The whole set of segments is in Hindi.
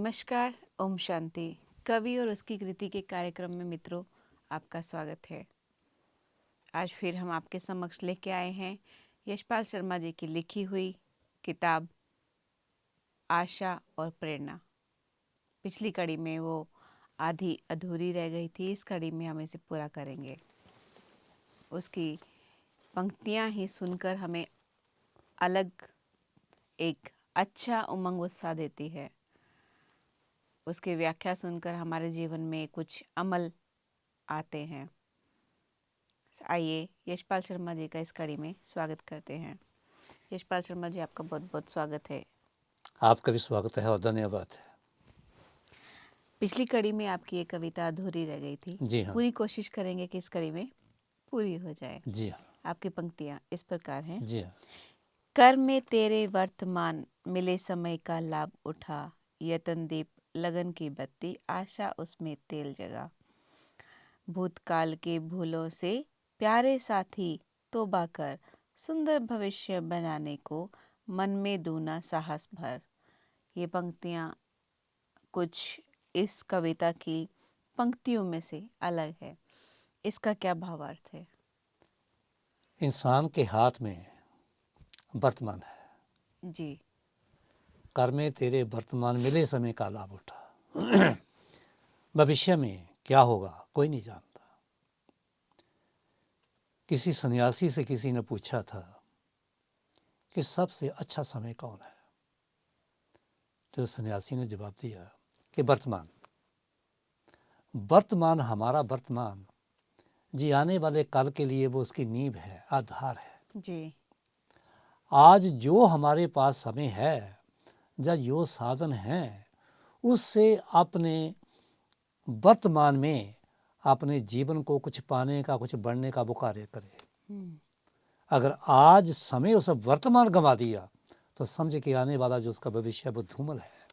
नमस्कार, ओम शांति। कवि और उसकी कृति के कार्यक्रम में मित्रों आपका स्वागत है। आज फिर हम आपके समक्ष लेके आए हैं यशपाल शर्मा जी की लिखी हुई किताब आशा और प्रेरणा। पिछली कड़ी में वो आधी अधूरी रह गई थी, इस कड़ी में हम इसे पूरा करेंगे। उसकी पंक्तियां ही सुनकर हमें अलग एक अच्छा उमंग उत्साह देती है। उसकी व्याख्या सुनकर हमारे जीवन में कुछ अमल आते हैं। आइए यशपाल शर्मा जी का इस कड़ी में स्वागत करते हैं। यशपाल शर्मा जी, आपका बहुत बहुत स्वागत है। आपका भी स्वागत है और धन्यवाद है। पिछली कड़ी में आपकी ये कविता अधूरी रह गई थी। जी हाँ। पूरी कोशिश करेंगे कि इस कड़ी में पूरी हो जाए। जी हाँ। आपकी पंक्तियां इस प्रकार हैं। जी हाँ। कर में तेरे वर्तमान मिले समय का लाभ उठा, यतन दीप लगन की बत्ती आशा उसमें तेल जगा। भूतकाल के भूलों से प्यारे साथी तौबा कर, सुंदर भविष्य बनाने को मन में दूना साहस भर। ये पंक्तियाँ कुछ इस कविता की पंक्तियों में से अलग है। इसका क्या भावार्थ है? इंसान के हाथ में वर्तमान है। जी। कर में तेरे वर्तमान मिले समय का लाभ उठा। भविष्य में क्या होगा कोई नहीं जानता। किसी सन्यासी से किसी ने पूछा था कि सबसे अच्छा समय कौन है, तो सन्यासी ने जवाब दिया कि वर्तमान। वर्तमान हमारा वर्तमान जी आने वाले कल के लिए वो उसकी नींव है, आधार है। जी। आज जो हमारे पास समय है या जो साधन हैं, उससे अपने वर्तमान में अपने जीवन को कुछ पाने का, कुछ बढ़ने का वो कार्य करे। अगर आज समय उसे वर्तमान गंवा दिया तो समझ के आने वाला जो उसका भविष्य है वो धूमल है।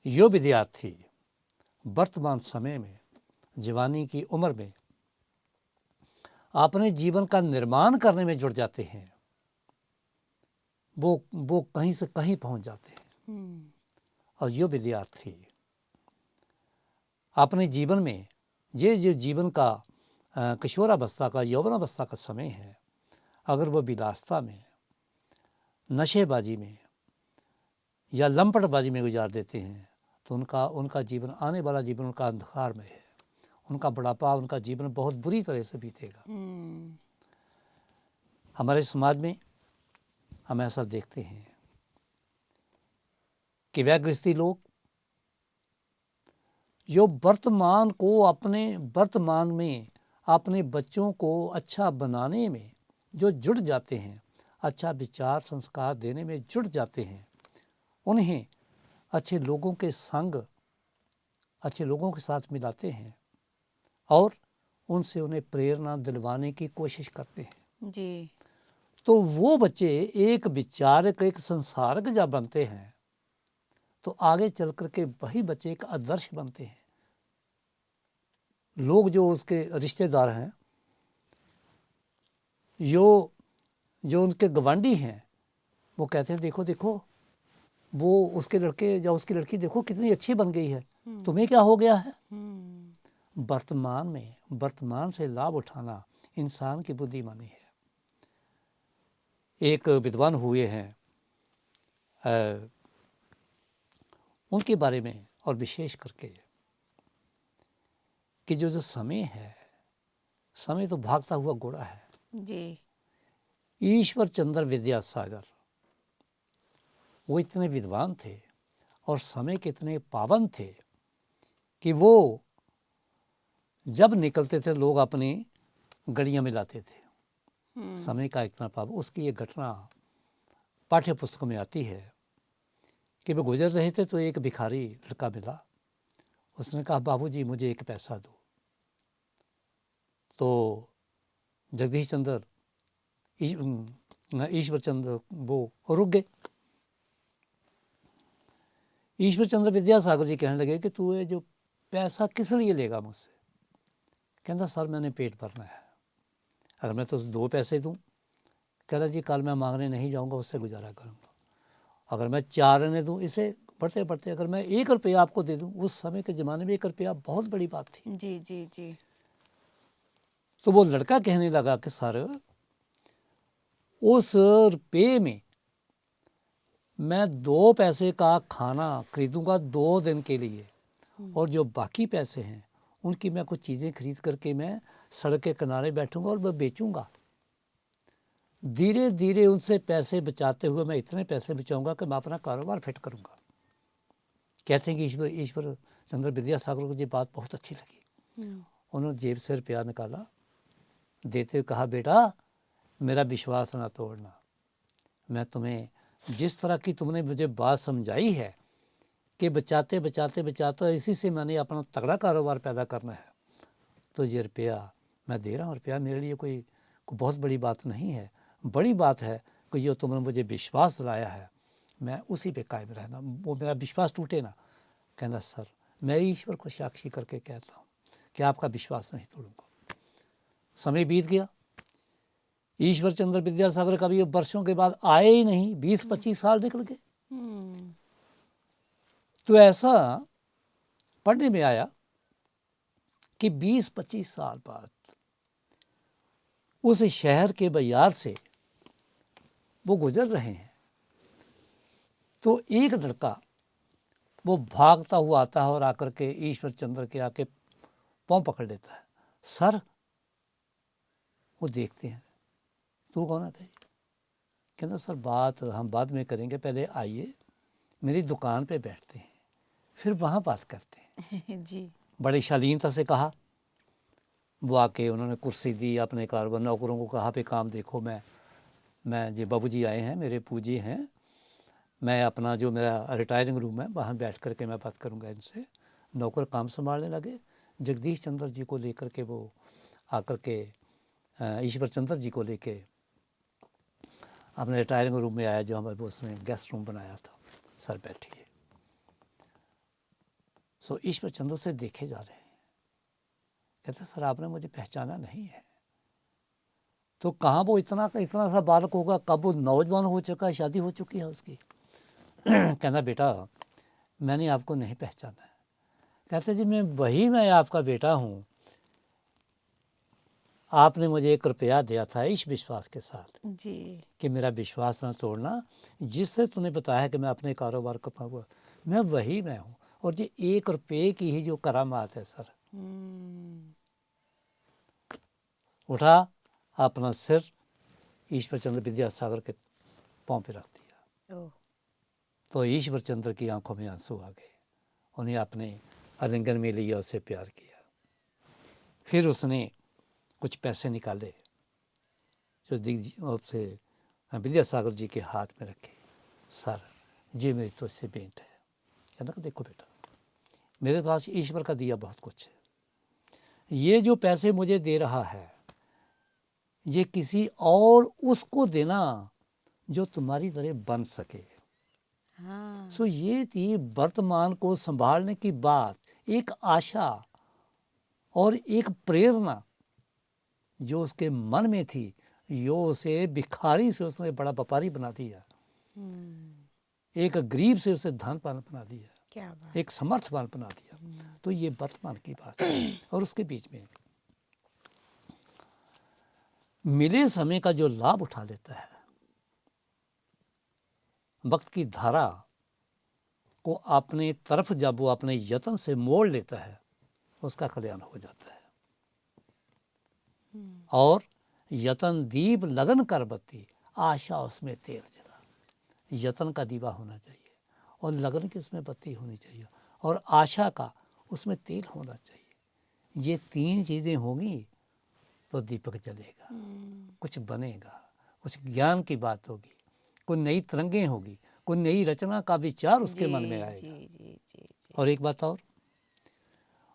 यो विद्यार्थी वर्तमान समय में, जवानी की उम्र में अपने जीवन का निर्माण करने में जुट जाते हैं, वो कहीं से कहीं पहुंच जाते हैं। और यो विद्यार्थी अपने जीवन में ये जो जीवन का किशोरावस्था का, यौवनावस्था का समय है, अगर वो विलासिता में, नशेबाजी में या लंपटबाजी में गुजार देते हैं तो उनका जीवन, आने वाला जीवन उनका अंधकार में है। उनका बुढ़ापा, उनका जीवन बहुत बुरी तरह से बीतेगा। हमारे समाज में हम ऐसा देखते हैं कि वह गृहस्थी लोग जो वर्तमान को, अपने वर्तमान में अपने बच्चों को अच्छा बनाने में जो जुट जाते हैं, अच्छा विचार संस्कार देने में जुट जाते हैं, उन्हें अच्छे लोगों के संग, अच्छे लोगों के साथ मिलाते हैं और उनसे उन्हें प्रेरणा दिलवाने की कोशिश करते हैं। जी। तो वो बच्चे एक विचारक, एक संसारक जब बनते हैं तो आगे चल कर के वही बच्चे एक आदर्श बनते हैं। लोग जो उसके रिश्तेदार हैं, जो उनके गवांडी हैं, वो कहते हैं देखो देखो वो उसके लड़के या उसकी लड़की देखो कितनी अच्छी बन गई है, तुम्हें क्या हो गया है। वर्तमान में, वर्तमान से लाभ उठाना इंसान की बुद्धिमानी है। एक विद्वान हुए हैं, उनके बारे में और विशेष करके कि जो समय है, समय तो भागता हुआ घोड़ा है। जी। ईश्वर चंद्र विद्यासागर, वो इतने विद्वान थे और समय के इतने पाबंद थे कि वो जब निकलते थे लोग अपनी गड़ियां मिलाते थे। समय का इतना पाबंद। उसकी ये घटना पाठ्य पुस्तकों में आती है कि वो गुजर रहे थे तो एक भिखारी लड़का मिला। उसने कहा बाबूजी मुझे एक पैसा दो। तो जगदीश चंद्र, ईश्वर चंद्र वो रुक गए। ईश्वर चंद्र विद्यासागर जी कहने लगे कि तू ये जो पैसा किस लिए लेगा मुझसे। कहता सर मैंने पेट भरना है, अगर मैं तो 2 पैसे दूँ। कह रहा जी कल मैं मांगने नहीं जाऊँगा, उससे गुजारा करूँगा। अगर मैं 4 आने दूँ, इसे पढ़ते पढ़ते अगर मैं 1 रुपया आपको दे दूं, उस समय के ज़माने में 1 रुपया बहुत बड़ी बात थी। जी जी जी। तो वो लड़का कहने लगा कि सर, उस रुपये में मैं 2 पैसे का खाना खरीदूंगा 2 दिन के लिए, और जो बाकी पैसे हैं उनकी मैं कुछ चीज़ें खरीद करके मैं सड़क के किनारे बैठूंगा और मैं बेचूंगा। धीरे धीरे उनसे पैसे बचाते हुए मैं इतने पैसे बचाऊंगा कि मैं अपना कारोबार फिट करूंगा। कहते हैं कि ईश्वर चंद्र विद्यासागर को ये बात बहुत अच्छी लगी। उन्होंने जेब से रुपया निकाला, देते हुए कहा, बेटा मेरा विश्वास ना तोड़ना, मैं तुम्हें जिस तरह की तुमने मुझे बात समझाई है कि बचाते बचाते बचाते इसी से मैंने अपना तगड़ा कारोबार पैदा करना है, तो ये रुपया मैं दे रहा हूँ। रुपया मेरे लिए कोई बहुत बड़ी बात नहीं है, बड़ी बात है कि जो तुमने मुझे विश्वास दिलाया है मैं उसी पे कायम रहना, वो मेरा विश्वास टूटे ना। कहना, सर मैं ईश्वर को साक्षी करके कहता हूँ कि आपका विश्वास नहीं तोड़ूंगा। समय बीत गया, ईश्वर चंद्र विद्यासागर का भी वर्षों के बाद आए ही नहीं, 20-25 साल निकल गए। तो ऐसा पढ़ने में आया कि 20-25 साल बाद उस शहर के बाजार से वो गुजर रहे हैं, तो एक लड़का वो भागता हुआ आता है और आकर के ईश्वर चंद्र के आके पाँव पकड़ लेता है। सर, वो देखते हैं, तू कौन है भाई? कहता, सर बात हम बाद में करेंगे, पहले आइए मेरी दुकान पे बैठते हैं, फिर वहाँ बात करते हैं। जी। बड़ी शालीनता से कहा। वो आके उन्होंने कुर्सी दी, अपने कारोबार नौकरों को कहा पे काम देखो, मैं जी बाबूजी आए हैं, मेरे पूजी हैं, मैं अपना जो मेरा रिटायरिंग रूम है वहाँ बैठ कर के मैं बात करूँगा इनसे। नौकर काम संभालने लगे। जगदीश चंद्र जी को लेकर के वो आकर के ईश्वर चंद्र जी को लेके अपने रिटायरिंग रूम में आया, जो हमें उसने गेस्ट रूम बनाया था। सर बैठिए। सो ईश्वर चंद्र से देखे जा रहे हैं। कहते, सर आपने मुझे पहचाना नहीं है। तो कहाँ वो इतना सा बालक होगा, कब वो नौजवान हो चुका है, शादी हो चुकी है उसकी। कहना, बेटा मैंने आपको नहीं पहचाना है। कहते, जी मैं आपका बेटा हूँ, आपने मुझे 1 रुपया दिया था इस विश्वास के साथ जी। कि मेरा विश्वास ना तोड़ना, जिससे तूने बताया कि मैं अपने कारोबार को पाऊंगा, मैं वही मैं हूँ, और ये 1 रुपये की ही जो करामात है सर। उठा, अपना सिर ईश्वर चंद्र विद्यासागर के पाँव पे रख दिया। तो ईश्वर चंद्र की आंखों में आंसू आ गए, उन्हें अपने आलिंगन में लिया, उससे प्यार किया। फिर उसने कुछ पैसे निकाले जो से विद्यासागर जी के हाथ में रखे। सर, ये मेरी तो इससे भेंट है। कहना, देखो बेटा, मेरे पास ईश्वर का दिया बहुत कुछ है, ये जो पैसे मुझे दे रहा है ये किसी और उसको देना जो तुम्हारी तरह बन सके। सो ये थी वर्तमान को संभालने की बात, एक आशा और एक प्रेरणा जो उसके मन में थी, जो उसे भिखारी से उसने बड़ा व्यापारी बना दिया, एक गरीब से उसे धनवान बना दिया, क्या बात, एक समर्थवान बना दिया। तो ये वर्तमान की बात है। और उसके बीच में मिले समय का जो लाभ उठा लेता है, वक्त की धारा को अपने तरफ जब वो अपने यत्न से मोड़ लेता है, उसका कल्याण हो जाता है। और यतन दीप लगन कर बत्ती, आशा उसमें तेल जला। यतन का दीवा होना चाहिए और लगन की उसमें बत्ती होनी चाहिए और आशा का उसमें तेल होना चाहिए। ये 3 चीज़ें होंगी तो दीपक जलेगा, कुछ बनेगा, कुछ ज्ञान की बात होगी, कोई नई तरंगें होगी, कोई नई रचना का विचार उसके मन में आएगा। जी। और एक बात और,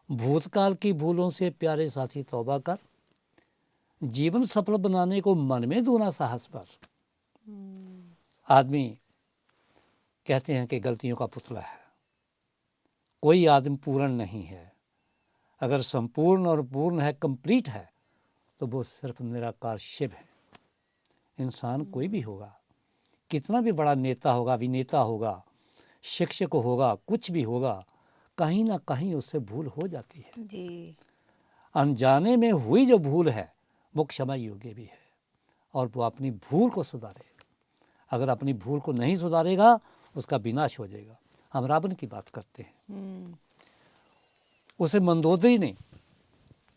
भूतकाल की भूलों से प्यारे साथी तौबा कर, जीवन सफल बनाने को मन में दूना साहस पर। आदमी कहते हैं कि गलतियों का पुतला है, कोई आदमी पूर्ण नहीं है। अगर संपूर्ण और पूर्ण है, कंप्लीट है, तो वो सिर्फ निराकार शिव है। इंसान कोई भी होगा, कितना भी बड़ा नेता होगा, अभिनेता होगा, शिक्षक होगा, कुछ भी होगा, कहीं ना कहीं उससे भूल हो जाती है। जी। अनजाने में हुई जो भूल है वो क्षमा योग्य भी है, और वो अपनी भूल को सुधारे। अगर अपनी भूल को नहीं सुधारेगा उसका विनाश हो जाएगा। हम रावण की बात करते हैं। उसे मंदोदरी ने,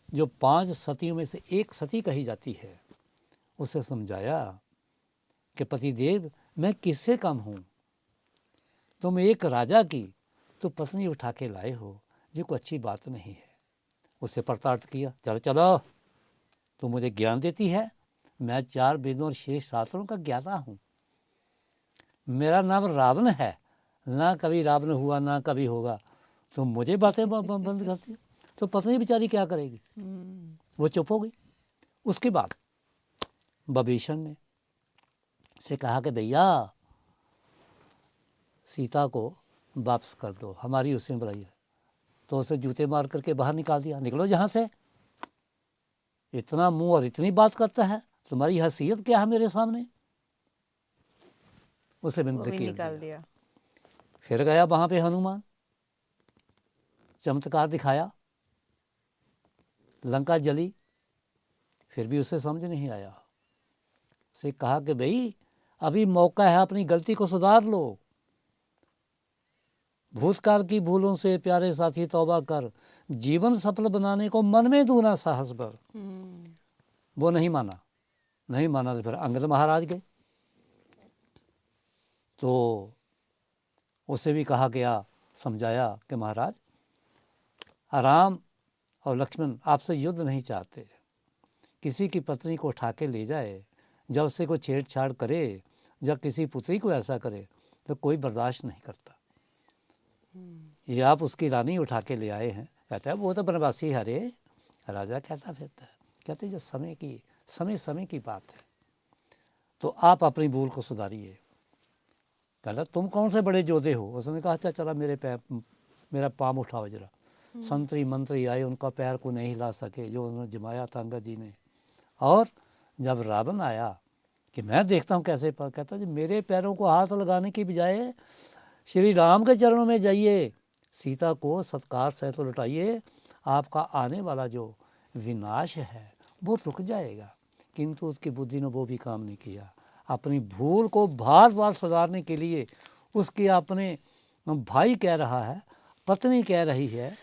जो 5 सतियों में से एक सती कही जाती है, उसे समझाया कि पतिदेव, मैं किससे कम हूँ? तुम एक राजा की तो पत्नी उठा के लाए हो, ये कोई अच्छी बात नहीं है। उसे प्रताड़ित किया, चलो चलो, तू मुझे ज्ञान देती है, मैं 4 वेदों और शेष शास्त्रों का ज्ञाता हूँ। मेरा नाम रावण है, ना कभी रावण हुआ ना कभी होगा, तो मुझे बातें बंद करती। तो पत्नी बेचारी क्या करेगी? वो चुप हो गई। उसके बाद विभीषण ने से कहा कि भैया सीता को वापस कर दो, हमारी उससे बुराई है। तो उसे जूते मार करके बाहर निकाल दिया, निकलो जहाँ से, इतना मुंह और इतनी बात करता है, तुम्हारी हैसियत क्या है मेरे सामने? उसे वो भी निकाल निकाल दिया। दिया। फिर गया वहाँ पे हनुमान, चमत्कार दिखाया, लंका जली, फिर भी उसे समझ नहीं आया। उसे कहा कि भाई अभी मौका है, अपनी गलती को सुधार लो, भूतकाल की भूलों से प्यारे साथी तौबा कर, जीवन सफल बनाने को मन में दूना साहस भर। वो नहीं माना, नहीं माना तो फिर अंगद महाराज गए। तो उसे भी कहा गया, समझाया कि महाराज राम और लक्ष्मण आपसे युद्ध नहीं चाहते, किसी की पत्नी को उठा के ले जाए, जब उससे कोई छेड़छाड़ करे, जब किसी पुत्री को ऐसा करे तो कोई बर्दाश्त नहीं करता। ये आप उसकी रानी उठा के ले आए हैं। कहता है वो तो बनवासी है रे। राजा कहता फिरता है, कहते जो समय की बात है, तो आप अपनी भूल को सुधारिए। कहता तुम कौन से बड़े योद्धे हो? उसने कहा अच्छा चला मेरा पाँव उठाओ जरा। संतरी मंत्री आए, उनका पैर को नहीं हिला सके जो उन्होंने जमाया था अंगद जी ने। और जब रावण आया कि मैं देखता हूँ कैसे, कहता जी मेरे पैरों को हाथ लगाने की बजाय श्री राम के चरणों में जाइए, सीता को सत्कार से तो लौटाइए, आपका आने वाला जो विनाश है वो रुक जाएगा। किंतु उसकी बुद्धि ने वो भी काम नहीं किया। अपनी भूल को बार बार सुधारने के लिए उसके अपने भाई कह रहा है, पत्नी कह रही है,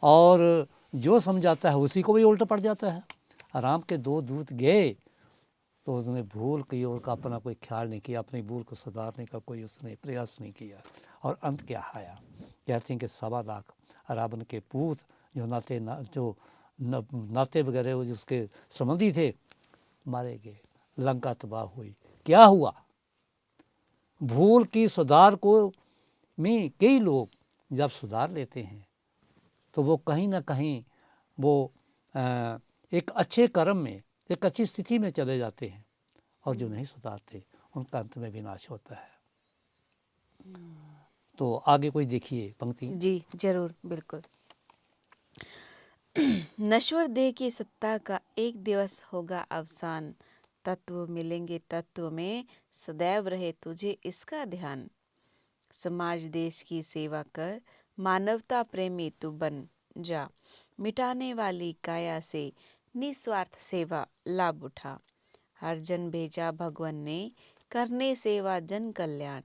और जो समझाता है उसी को भी उल्टा पड़ जाता है। राम के 2 दूत गए तो उसने भूल की और का अपना कोई ख्याल नहीं किया, अपनी भूल को सुधारने का कोई उसने प्रयास नहीं किया। और अंत क्या आया? कहते हैं कि 1.25 लाख रावण के पूत जो नाते वगैरह उसके संबंधी थे मारे गए, लंका तबाह हुई। क्या हुआ? भूल की सुधार को में कई लोग जब सुधार लेते हैं तो वो कहीं ना कहीं वो एक अच्छे कर्म में, एक अच्छी स्थिति में चले जाते हैं, और जो नहीं सुधारते उनका अंत में विनाश होता है। तो आगे कोई देखिए पंक्ति। जी जरूर, बिल्कुल। नश्वर देह की सत्ता का एक दिवस होगा अवसान, तत्व मिलेंगे तत्व में, सदैव रहे तुझे इसका ध्यान। समाज देश की सेवा कर, मानवता प्रेमी तू बन जा, मिटाने वाली काया से निस्वार्थ सेवा लाभ उठा। हर जन भेजा भगवान ने, करने सेवा जन कल्याण,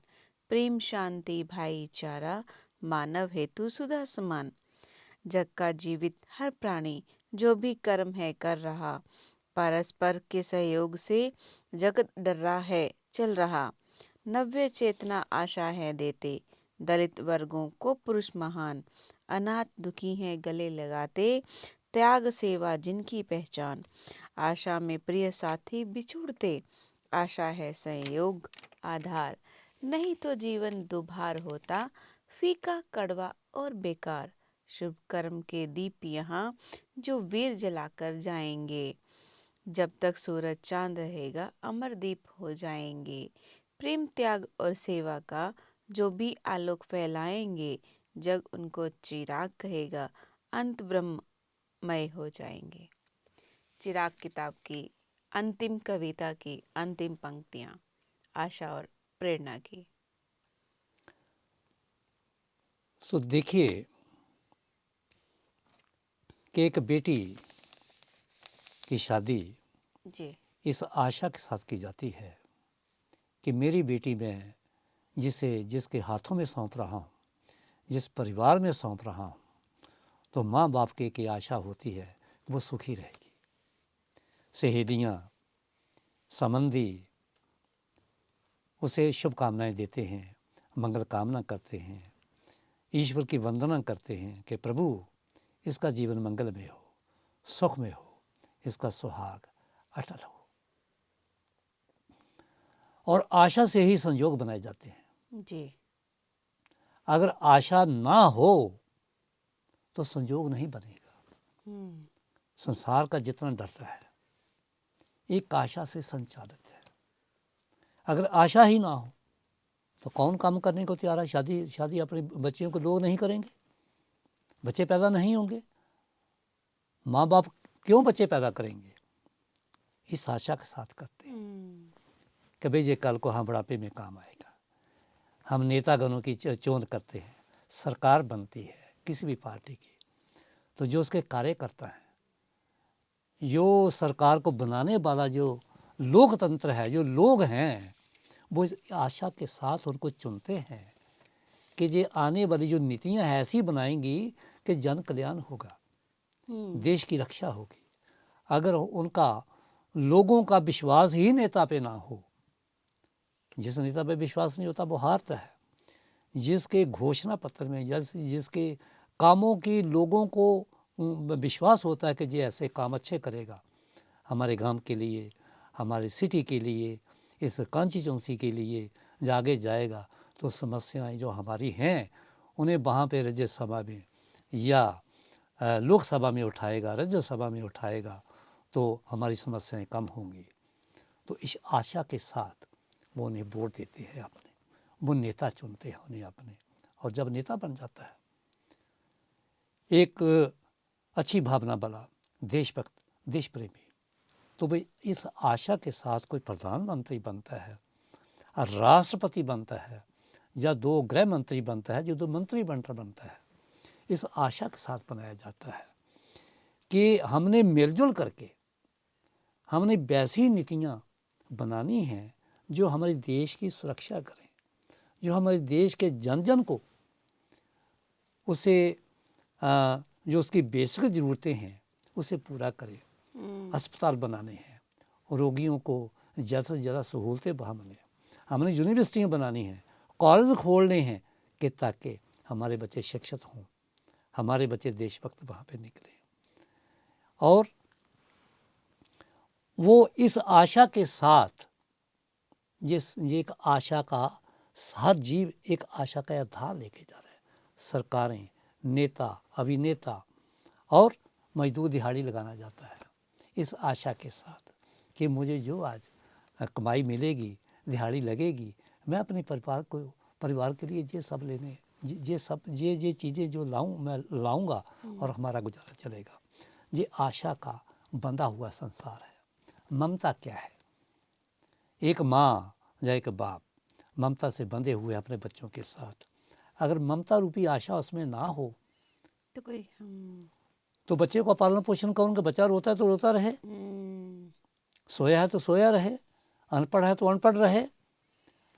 प्रेम शांति भाईचारा, मानव हेतु सुधा समान। जग का जीवित हर प्राणी जो भी कर्म है कर रहा, परस्पर के सहयोग से जगत डर रहा है चल रहा। नव्य चेतना आशा है देते, दलित वर्गों को पुरुष महान, अनाथ दुखी हैं गले लगाते, त्याग सेवा जिनकी पहचान। आशा में प्रिय साथी बिछुड़ते, आशा है संयोग आधार, नहीं तो जीवन दुभार होता, फीका कड़वा और बेकार। शुभ कर्म के दीप यहाँ जो वीर जलाकर जाएंगे, जब तक सूरज चांद रहेगा अमर दीप हो जाएंगे। प्रेम त्याग और सेवा का जो भी आलोक फैलाएंगे, जग उनको चिराग कहेगा, अंत ब्रह्ममय हो जाएंगे। चिराग किताब की अंतिम कविता की अंतिम पंक्तियाँ आशा और प्रेरणा की। तो देखिए कि एक बेटी की शादी जी। इस आशा के साथ की जाती है कि मेरी बेटी मैं जिसके हाथों में सौंप रहा हूँ, जिस परिवार में सौंप रहा हूँ, तो माँ बाप की आशा होती है कि वो सुखी रहेगी। सहेलियाँ, संबंधी उसे शुभकामनाएं देते हैं, मंगल कामना करते हैं, ईश्वर की वंदना करते हैं कि प्रभु इसका जीवन मंगल में हो, सुख में हो, इसका सुहाग अटल हो। और आशा से ही संयोग बनाए जाते हैं। जी। अगर आशा ना हो तो संयोग नहीं बनेगा। संसार का जितना डरता है एक आशा से संचालित है। अगर आशा ही ना हो तो कौन काम करने को तैयार है? शादी अपने बच्चियों को लोग नहीं करेंगे, बच्चे पैदा नहीं होंगे। माँ बाप क्यों बच्चे पैदा करेंगे? इस आशा के साथ करते हैं कि भाई ये कल को हम बुढ़ापे में काम आएगा। हम नेतागणों की चोंद करते हैं, सरकार बनती है किसी भी पार्टी की, तो जो उसके कार्यकर्ता हैं, जो सरकार को बनाने वाला जो लोकतंत्र है, जो लोग हैं, वो इस आशा के साथ उनको चुनते हैं कि ये आने वाली जो नीतियां हैं ऐसी बनाएंगी कि जन कल्याण होगा, देश की रक्षा होगी। अगर उनका लोगों का विश्वास ही नेता पे ना हो, जिस नेता पे विश्वास नहीं होता वो हारता है। जिसके घोषणा पत्र में जिसके कामों की लोगों को विश्वास होता है कि ये ऐसे काम अच्छे करेगा, हमारे गांव के लिए, हमारे सिटी के लिए, इस कॉन्स्टिट्यूंसी के लिए जो आगे जाएगा, तो समस्याएं जो हमारी हैं उन्हें वहाँ पे राज्यसभा में या लोकसभा में उठाएगा, राज्यसभा में उठाएगा, तो हमारी समस्याएं कम होंगी। तो इस आशा के साथ वो उन्हें वोट देते हैं, अपने वो नेता चुनते हैं उन्हें अपने। और जब नेता बन जाता है एक अच्छी भावना वाला देशभक्त, देश प्रेमी, तो भाई इस आशा के साथ कोई प्रधानमंत्री बनता है और राष्ट्रपति बनता है या 2 गृह मंत्री बनता है, जो 2 मंत्री बनता है, इस आशा के साथ बनाया जाता है कि हमने मिलजुल करके हमने वैसी नीतियाँ बनानी हैं जो हमारे देश की सुरक्षा करें, जो हमारे देश के जन जन को उसे जो उसकी बेसिक ज़रूरतें हैं उसे पूरा करें। अस्पताल बनाने हैं, रोगियों को ज़्यादा से ज़्यादा सहूलतें वहाँ मिलें। हमने यूनिवर्सिटियाँ बनानी हैं, कॉलेज खोलने हैं कि ताकि हमारे बच्चे शिक्षित हों, हमारे बच्चे देशभक्त वहाँ पे निकलें। और वो इस आशा के साथ ये एक आशा का हर जीव एक आशा का आधार लेके जा रहा है। सरकारें, नेता, अभिनेता और मजदूर दिहाड़ी लगाना जाता है इस आशा के साथ कि मुझे जो आज कमाई मिलेगी, दिहाड़ी लगेगी, मैं अपने परिवार के लिए ये सब लेने ये चीज़ें जो मैं लाऊंगा और हमारा गुजारा चलेगा। ये आशा का बंधा हुआ संसार है। ममता क्या है? एक माँ या एक बाप ममता से बंधे हुए अपने बच्चों के साथ, अगर ममता रूपी आशा उसमें ना हो तो बच्चे को पालन पोषण करूँगा। बच्चा रोता है तो रोता रहे, सोया है तो सोया रहे, अनपढ़ है तो अनपढ़ रहे।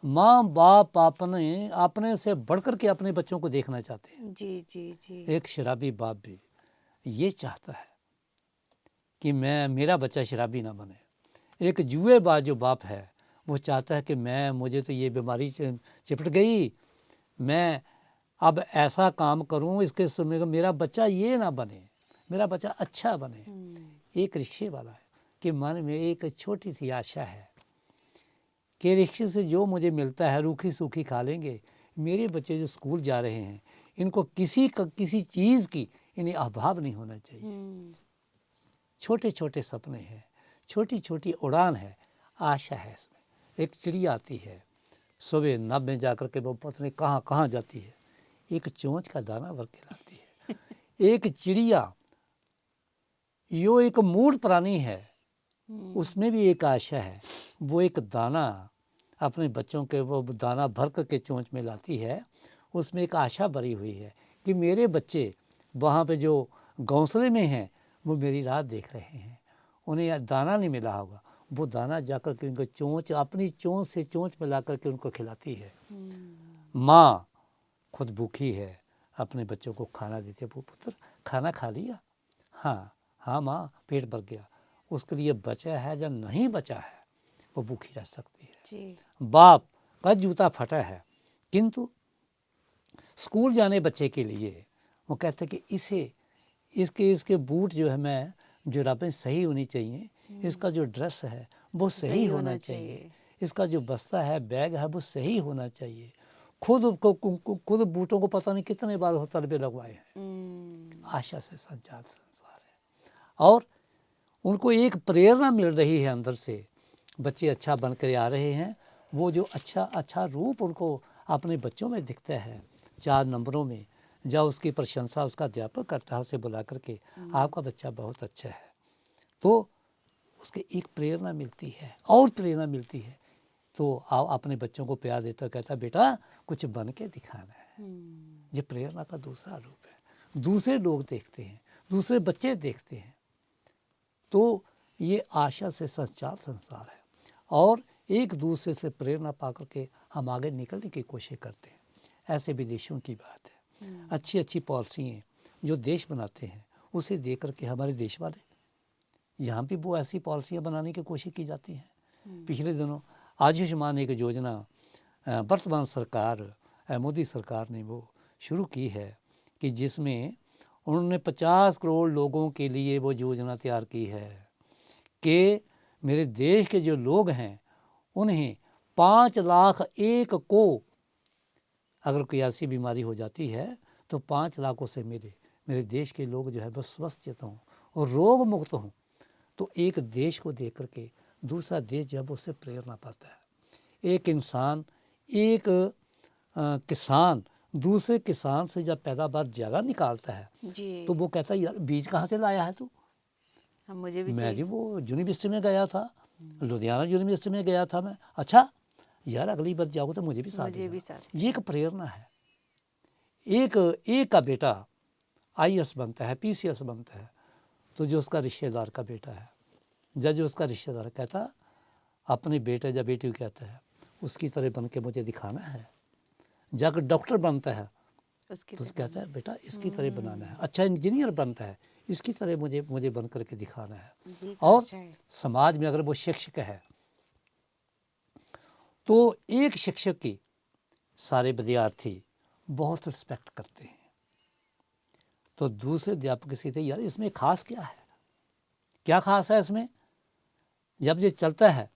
माँ बाप अपने से बढ़कर के अपने बच्चों को देखना चाहते हैं। जी जी जी। एक शराबी बाप भी ये चाहता है कि मेरा बच्चा शराबी ना बने। एक जुएबाज जो बाप है वो चाहता है कि मुझे तो ये बीमारी चिपट गई, मैं अब ऐसा काम करूं इसके समय मेरा बच्चा ये ना बने, मेरा बच्चा अच्छा बने। एक रिक्शे वाला है कि मन में एक छोटी सी आशा है कि रिक्शे से जो मुझे मिलता है रूखी सूखी खा लेंगे। मेरे बच्चे जो स्कूल जा रहे हैं इनको किसी चीज़ की इन्हें अभाव नहीं होना चाहिए। छोटे छोटे सपने हैं, छोटी छोटी उड़ान है, आशा है इसमें। एक चिड़िया आती है सुबह नभ में जाकर के वो पता नहीं कहाँ कहाँ जाती है, एक चोंच का दाना भर के लाती है। एक चिड़िया यो एक मूढ़ प्राणी है, उसमें भी एक आशा है। वो एक दाना अपने बच्चों के वो दाना भर करके चोंच में लाती है, उसमें एक आशा भरी हुई है कि मेरे बच्चे वहाँ पे जो घोंसले में हैं वो मेरी राह देख रहे हैं। उन्हें दाना नहीं मिला होगा, वो दाना जाकर के उनको चोंच, अपनी चोंच से चोंच मिला करके उनको खिलाती है। माँ खुद भूखी है, अपने बच्चों को खाना देती है। वो पुत्र खाना खा लिया? हाँ हाँ माँ, पेट भर गया। उसके लिए बचा है या नहीं बचा है, वो भूखी रह सकती है। जी। बाप का जूता फटा है, किंतु स्कूल जाने बच्चे के लिए वो कहते हैं कि इसके बूट जो है, मैं जुराबें सही होनी चाहिए, इसका जो ड्रेस है वो सही होना चाहिए, इसका जो बस्ता है, बैग है, वो सही होना चाहिए। खुद बूटों को पता नहीं कितने बार होटल पे लगवाए हैं। आशा से संचालित संसार है और उनको एक प्रेरणा मिल रही है अंदर से। बच्चे अच्छा बन कर आ रहे हैं, वो जो अच्छा रूप उनको अपने बच्चों में दिखता है 4 नंबरों में, जब उसकी प्रशंसा उसका अध्यापक करता है उसे बुला करके, आपका बच्चा बहुत अच्छा है, तो उसके एक प्रेरणा मिलती है और प्रेरणा मिलती है। तो आप अपने बच्चों को प्यार देता, कहता बेटा कुछ बन के दिखाना है। ये प्रेरणा का दूसरा रूप है। दूसरे लोग देखते हैं, दूसरे बच्चे देखते हैं, तो ये आशा से संचालित संसार है और एक दूसरे से प्रेरणा पा करके हम आगे निकलने की कोशिश करते हैं। ऐसे विदेशों की बात है। अच्छी अच्छी पॉलिसियाँ जो देश बनाते हैं उसे देख करके हमारे देश वाले यहाँ भी वो ऐसी पॉलिसियाँ बनाने की कोशिश की जाती हैं। पिछले दिनों आयुष्मान एक योजना वर्तमान सरकार, मोदी सरकार ने वो शुरू की है कि जिसमें उन्होंने 50 करोड़ लोगों के लिए वो योजना तैयार की है कि मेरे देश के जो लोग हैं उन्हें 5 लाख एक को अगर कोई ऐसी बीमारी हो जाती है तो 5 लाखों से मेरे देश के लोग जो है वो स्वस्थ हों और रोग मुक्त हों। तो एक देश को देख करके दूसरा देश जब उससे प्रेरणा पाता है। एक इंसान, एक किसान दूसरे किसान से जब पैदावार ज़्यादा निकालता है जी। तो वो कहता है यार बीज कहाँ से लाया है तू? मुझे भी मैं जी वो यूनिवर्सिटी में गया था, लुधियाना यूनिवर्सिटी में गया था मैं। अच्छा यार अगली बार जाओगे तो मुझे भी साथ देना। ये एक प्रेरणा है। एक का बेटा IAS बनता है, PCS बनता है, तो जो उसका रिश्तेदार का बेटा है, जो उसका रिश्तेदार कहता अपने बेटे या बेटी को कहता है उसकी तरह बन के मुझे दिखाना है। जब डॉक्टर बनता है तो कहता है बेटा इसकी तरह बनाना है। अच्छा इंजीनियर बनता है, इसकी तरह मुझे बन करके दिखाना है। और समाज में अगर वो शिक्षक है तो एक शिक्षक की सारे विद्यार्थी बहुत रिस्पेक्ट करते हैं, तो दूसरे अध्यापक सीखते यार इसमें खास क्या है, क्या खास है इसमें। जब ये चलता है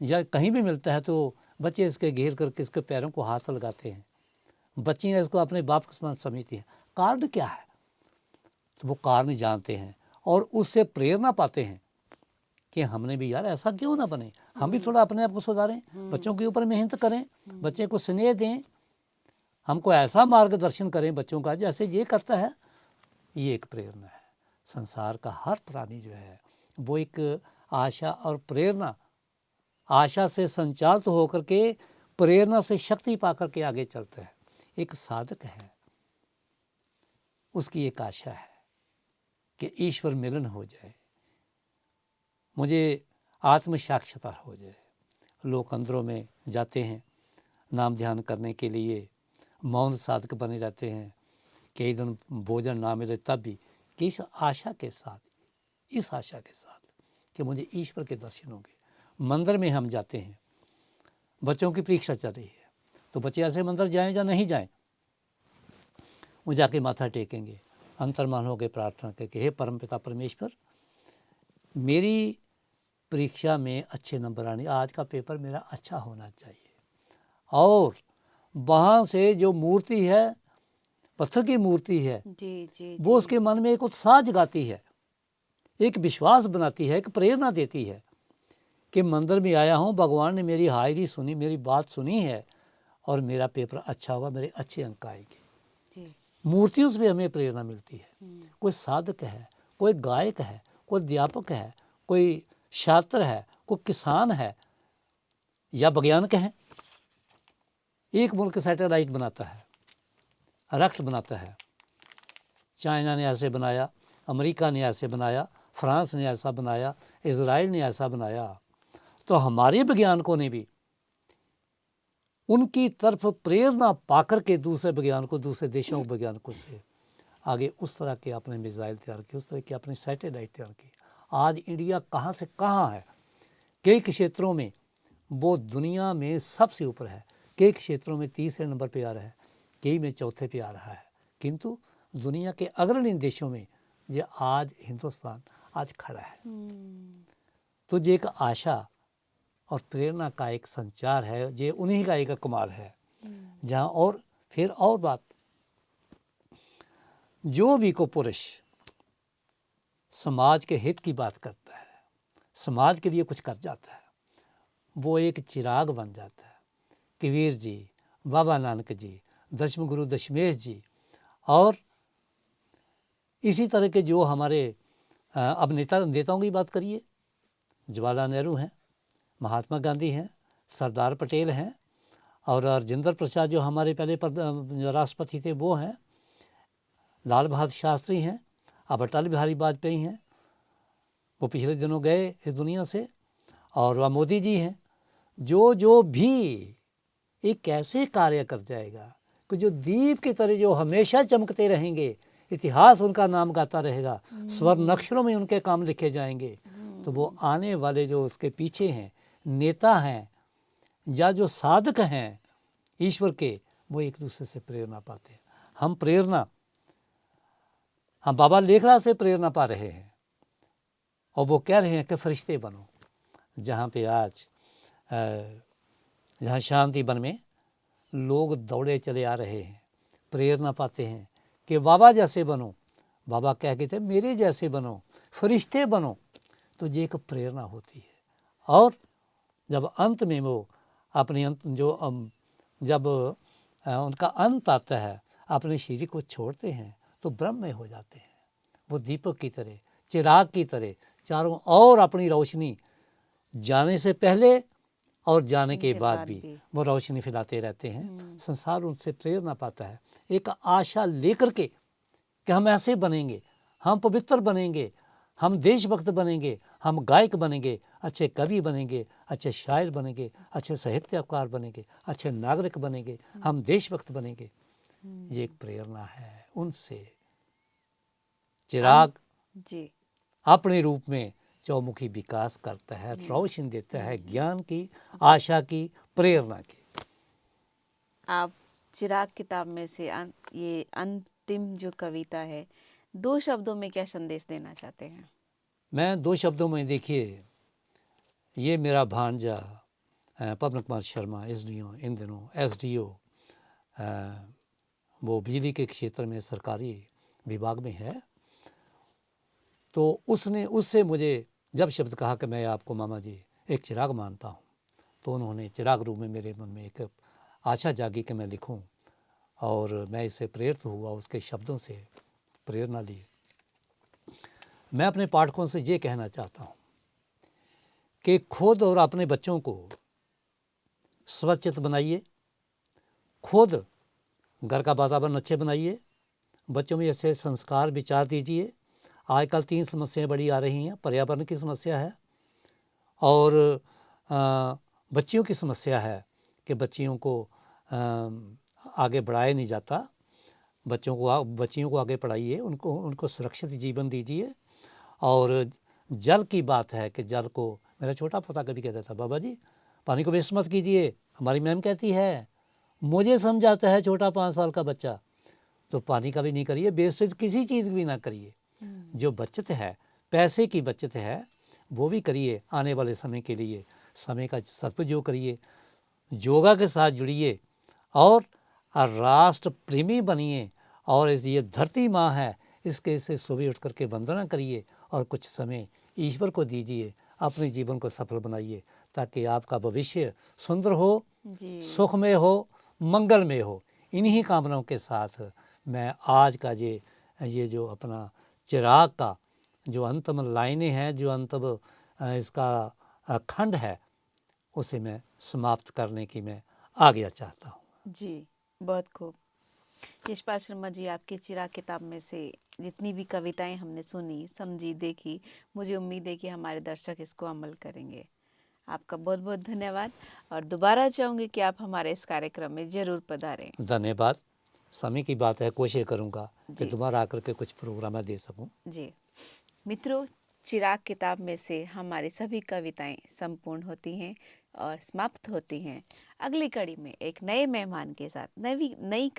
या कहीं भी मिलता है तो बच्चे इसके घेर करके इसके पैरों को हाथ लगाते हैं, बच्चियाँ इसको अपने बाप के समान समझती हैं। कारण क्या है, तो वो कारण जानते हैं और उससे प्रेरणा पाते हैं कि हमने भी यार ऐसा क्यों ना बने, हम भी थोड़ा अपने आप को सुधारें, बच्चों के ऊपर मेहनत करें, बच्चे को स्नेह दें, हमको ऐसा मार्गदर्शन करें बच्चों का जैसे ये करता है। ये एक प्रेरणा है। संसार का हर प्राणी जो है वो एक आशा और प्रेरणा, आशा से संचालित होकर के प्रेरणा से शक्ति पाकर के आगे चलता है। एक साधक है, उसकी एक आशा है कि ईश्वर मिलन हो जाए, मुझे आत्म साक्षात्कार हो जाए। लोग अंदरों में जाते हैं नाम ध्यान करने के लिए, मौन साधक बने रहते हैं, कई दिन भोजन ना मिले तब भी किस आशा के साथ, इस आशा के साथ कि मुझे ईश्वर के दर्शन होंगे। मंदिर में हम जाते हैं, बच्चों की परीक्षा चल रही है तो बच्चे ऐसे मंदिर जाएं या नहीं जाएं, वो जाके माथा टेकेंगे, अंतर्मान होकर प्रार्थना करके हे परमपिता परमेश्वर मेरी परीक्षा में अच्छे नंबर आने, आज का पेपर मेरा अच्छा होना चाहिए। और वहाँ से जो मूर्ति है, पत्थर की मूर्ति है, वो उसके मन में एक उत्साह जगाती है, एक विश्वास बनाती है, एक प्रेरणा देती है कि मंदिर में आया हूँ, भगवान ने मेरी हाजिरी सुनी, मेरी बात सुनी है और मेरा पेपर अच्छा होगा, मेरे अच्छे अंक आएंगे। मूर्तियों से भी हमें प्रेरणा मिलती है। कोई साधक है, कोई गायक है, कोई अध्यापक है, कोई छात्र है, कोई किसान है या वैज्ञानिक है, एक मुल्क सैटेलाइट बनाता है, रॉकेट बनाता है, चाइना ने ऐसे बनाया, अमेरिका ने ऐसे बनाया, फ्रांस ने ऐसा बनाया, इज़राइल ने ऐसा बनाया, तो हमारे वैज्ञानिकों ने भी उनकी तरफ प्रेरणा पाकर के दूसरे वैज्ञानिकों, दूसरे देशों के वैज्ञानिकों से आगे उस तरह के अपने मिसाइल तैयार किए, उस तरह के अपने सैटेलाइट तैयार किए। आज इंडिया कहाँ से कहाँ है, कई क्षेत्रों में वो दुनिया में सबसे ऊपर है, कई क्षेत्रों में तीसरे नंबर पे आ रहा है, कई में चौथे पे आ रहा है, किंतु दुनिया के अग्रणी देशों में ये आज हिंदुस्तान आज खड़ा है। तो ये एक आशा और प्रेरणा का एक संचार है, ये उन्हीं का एक कमाल है। जहाँ और फिर और बात, जो भी को पुरुष समाज के हित की बात करता है, समाज के लिए कुछ कर जाता है, वो एक चिराग बन जाता है। कबीर जी, बाबा नानक जी, दशम गुरु दशमेश जी, और इसी तरह के जो हमारे अब नेताओं की बात करिए, जवाहरलाल नेहरू हैं, महात्मा गांधी हैं, सरदार पटेल हैं, और राजेंद्र प्रसाद जो हमारे पहले राष्ट्रपति थे वो हैं, लाल बहादुर शास्त्री हैं, अब अटल बिहारी वाजपेयी हैं, वो पिछले दिनों गए इस दुनिया से, और वह मोदी जी हैं। जो भी एक ऐसे कार्य कर जाएगा कि जो दीप की तरह जो हमेशा चमकते रहेंगे, इतिहास उनका नाम गाता रहेगा, स्वर्ण अक्षरों में उनके काम लिखे जाएंगे, तो वो आने वाले जो उसके पीछे हैं, नेता हैं या जो साधक हैं ईश्वर के, वो एक दूसरे से प्रेरणा पाते हैं। हम बाबा लेखराज से प्रेरणा पा रहे हैं, और वो कह रहे हैं कि फरिश्ते बनो। जहाँ पे आज जहाँ शांति वन में लोग दौड़े चले आ रहे हैं, प्रेरणा पाते हैं कि बाबा जैसे बनो, बाबा कह के थे मेरे जैसे बनो, फरिश्ते बनो, तो ये एक प्रेरणा होती है। और जब अंत में वो अपने अंत जब उनका अंत आता है, अपने शरीर को छोड़ते हैं तो ब्रह्म में हो जाते हैं। वो दीपक की तरह, चिराग की तरह चारों ओर अपनी रोशनी जाने से पहले और जाने के बाद भी वो रोशनी फैलाते रहते हैं। संसार उनसे प्रेरणा पाता है, एक आशा लेकर के कि हम ऐसे बनेंगे, हम पवित्र बनेंगे, हम देशभक्त बनेंगे, हम गायक बनेंगे, अच्छे कवि बनेंगे, अच्छे शायर बनेंगे, अच्छे साहित्यकार बनेंगे, अच्छे नागरिक बनेंगे, हम देशभक्त बनेंगे। ये एक प्रेरणा है उनसे। चिराग जी अपने रूप में चौमुखी विकास करता है, रोशनी देता है, ज्ञान की, आशा की, प्रेरणा की। आप चिराग किताब में से ये अंतिम जो कविता है, 2 शब्दों में क्या संदेश देना चाहते हैं? मैं 2 शब्दों में, देखिए, ये मेरा भांजा पवन कुमार शर्मा SDO, इन दिनों SDO, वो बिजली के क्षेत्र में सरकारी विभाग में है, तो उससे मुझे जब शब्द कहा कि मैं आपको मामा जी एक चिराग मानता हूँ, तो उन्होंने चिराग रूप में मेरे मन में एक आशा जागी कि मैं लिखूं, और मैं इससे प्रेरित हुआ, उसके शब्दों से प्रेरणा ली। मैं अपने पाठकों से ये कहना चाहता हूँ कि खुद और अपने बच्चों को स्वच्छित बनाइए, खुद घर का वातावरण अच्छे बनाइए, बच्चों में ऐसे संस्कार विचार दीजिए। आजकल 3 समस्याएं बड़ी आ रही हैं, पर्यावरण की समस्या है, और बच्चियों की समस्या है कि बच्चियों को आगे बढ़ाया नहीं जाता। बच्चियों को आगे पढ़ाइए, उनको सुरक्षित जीवन दीजिए। और जल की बात है कि जल को, मेरा छोटा पोता कभी कहता था, बाबा जी पानी को वेस्ट मत कीजिए, हमारी मैम कहती है, मुझे समझाता है छोटा 5 साल का बच्चा, तो पानी का भी नहीं करिए, वेस्टेज किसी चीज़ की भी ना करिए। जो बचत है, पैसे की बचत है, वो भी करिए आने वाले समय के लिए, समय का सदुपयोग करिए, योगा के साथ जुड़िए, और राष्ट्र प्रेमी बनिए, और ये धरती माँ है, इसके से सुबह उठ करके वंदना करिए, और कुछ समय ईश्वर को दीजिए, अपने जीवन को सफल बनाइए, ताकि आपका भविष्य सुंदर हो, सुखमय हो, मंगलमय हो। इन्हीं कामनाओं के साथ मैं आज का ये जो अपना चिराग का जो अंतिम लाइनें हैं, जो अंतिम इसका खंड है, उसे मैं समाप्त करने की मैं आज्ञा चाहता हूँ। जी, बहुत खूब। यशपाल शर्मा जी, आपकी चिराग किताब में से जितनी भी कविताएं हमने सुनी, समझी, देखी, मुझे उम्मीद है कि हमारे दर्शक इसको अमल करेंगे। आपका बहुत बहुत धन्यवाद और दोबारा चाहूँगी कि आप हमारे इस कार्यक्रम में ज़रूर पधारें। धन्यवाद। समय की बात है, कोशिश करूँगा कि जी दोबारा आकर के कुछ प्रोग्राम मैं दे सकूँ। जी मित्रों, चिराग किताब में से हमारी सभी कविताएं संपूर्ण होती हैं और समाप्त होती हैं। अगली कड़ी में एक नए मेहमान के साथ, नई नई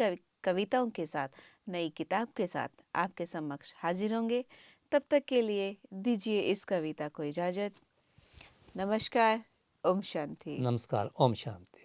कविताओं के साथ, नई किताब के साथ आपके समक्ष हाजिर होंगे। तब तक के लिए दीजिए इस कविता को इजाज़त। नमस्कार। ओम शांति। नमस्कार। ओम शांति।